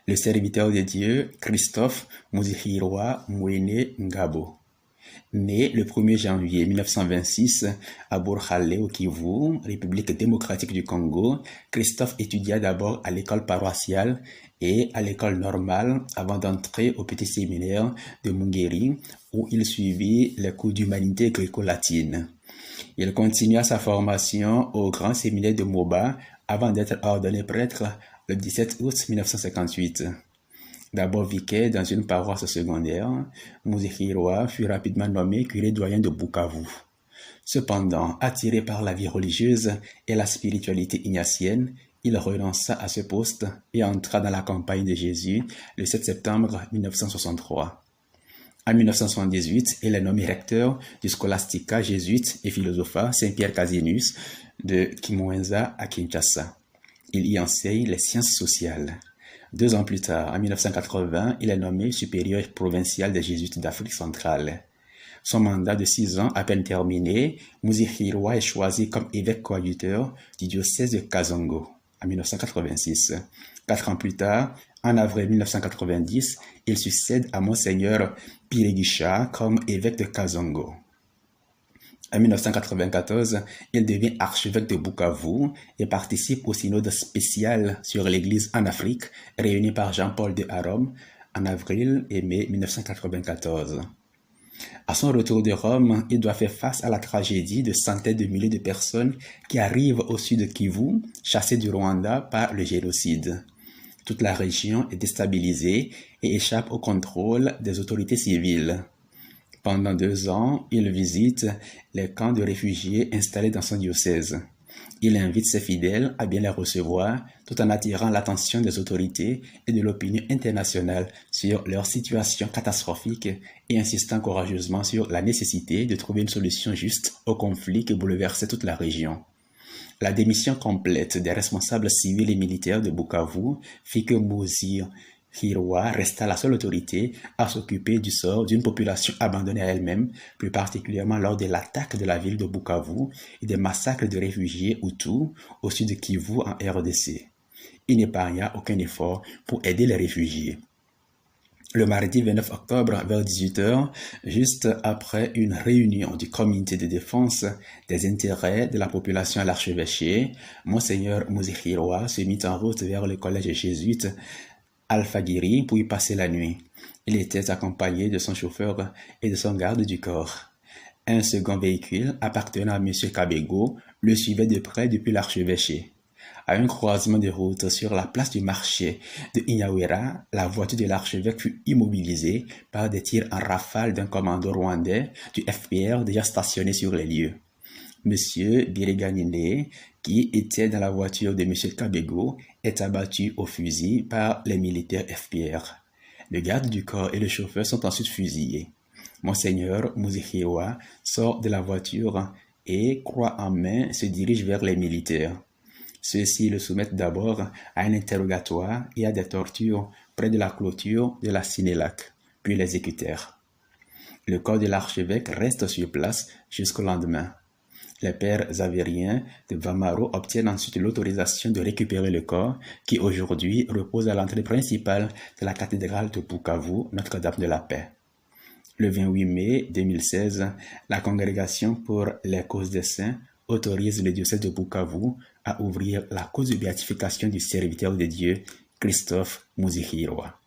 le serviteur de Dieu Christophe Muzihirwa Mwene Ngabo. Né le 1er janvier 1926 à Burkhale au Kivu, République démocratique du Congo, Christophe étudia d'abord à l'école paroissiale et à l'école normale avant d'entrer au petit séminaire de Mungeri où il suivit les cours d'humanité gréco-latine. Il continua sa formation au grand séminaire de Moba avant d'être ordonné prêtre le 17 août 1958. D'abord vicaire dans une paroisse secondaire, Muzihirwa fut rapidement nommé curé doyen de Bukavu. Cependant, attiré par la vie religieuse et la spiritualité ignatienne, il renonça à ce poste et entra dans la campagne de Jésus le 7 septembre 1963. En 1978, il est nommé recteur du Scholastica jésuite et philosopha Saint-Pierre Casinus de Kimwenza à Kinshasa. Il y enseigne les sciences sociales. 2 ans plus tard, en 1980, il est nommé supérieur provincial des Jésuites d'Afrique centrale. Son mandat de 6 ans à peine terminé, Muzihirwa est choisi comme évêque coadjuteur du diocèse de Kasongo en 1986. 4 ans plus tard, en avril 1990, il succède à Monseigneur Piregisha comme évêque de Kasongo. En 1994, il devient archevêque de Bukavu et participe au synode spécial sur l'Église en Afrique, réuni par Jean-Paul de Rome en avril et mai 1994. À son retour de Rome, il doit faire face à la tragédie de centaines de milliers de personnes qui arrivent au sud de Kivu, chassées du Rwanda par le génocide. Toute la région est déstabilisée et échappe au contrôle des autorités civiles. Pendant 2 ans, il visite les camps de réfugiés installés dans son diocèse. Il invite ses fidèles à bien les recevoir tout en attirant l'attention des autorités et de l'opinion internationale sur leur situation catastrophique et insistant courageusement sur la nécessité de trouver une solution juste au conflit qui bouleversait toute la région. La démission complète des responsables civils et militaires de Bukavu fit que Muzihirwa resta la seule autorité à s'occuper du sort d'une population abandonnée à elle-même, plus particulièrement lors de l'attaque de la ville de Bukavu et des massacres de réfugiés Hutus au sud de Kivu en RDC. Il n'épargna aucun effort pour aider les réfugiés. Le mardi 29 octobre vers 18h, juste après une réunion du comité de défense des intérêts de la population à l'archevêché, Monseigneur Muzihirwa se mit en route vers le collège jésuite Alpha-Guiri pour y passer la nuit. Il était accompagné de son chauffeur et de son garde du corps. Un second véhicule appartenant à M. Kabego le suivait de près depuis l'archevêché. À un croisement de route sur la place du marché de Inyawera, la voiture de l'archevêque fut immobilisée par des tirs en rafale d'un commando rwandais du FPR déjà stationné sur les lieux. M. Biriganine, qui était dans la voiture de M. Kabego, est abattu au fusil par les militaires FPR. Le garde du corps et le chauffeur sont ensuite fusillés. Monseigneur Muzihirwa sort de la voiture et, croix en main, se dirige vers les militaires. Ceux-ci le soumettent d'abord à un interrogatoire et à des tortures près de la clôture de la Cinélac, puis l'exécutèrent. Le corps de l'archevêque reste sur place jusqu'au lendemain. Les pères avériens de Vamaro obtiennent ensuite l'autorisation de récupérer le corps qui aujourd'hui repose à l'entrée principale de la cathédrale de Bukavu, Notre-Dame de la Paix. Le 28 mai 2016, la Congrégation pour les causes des saints autorise le diocèse de Bukavu à ouvrir la cause de béatification du serviteur de Dieu, Christophe Muzihirwa.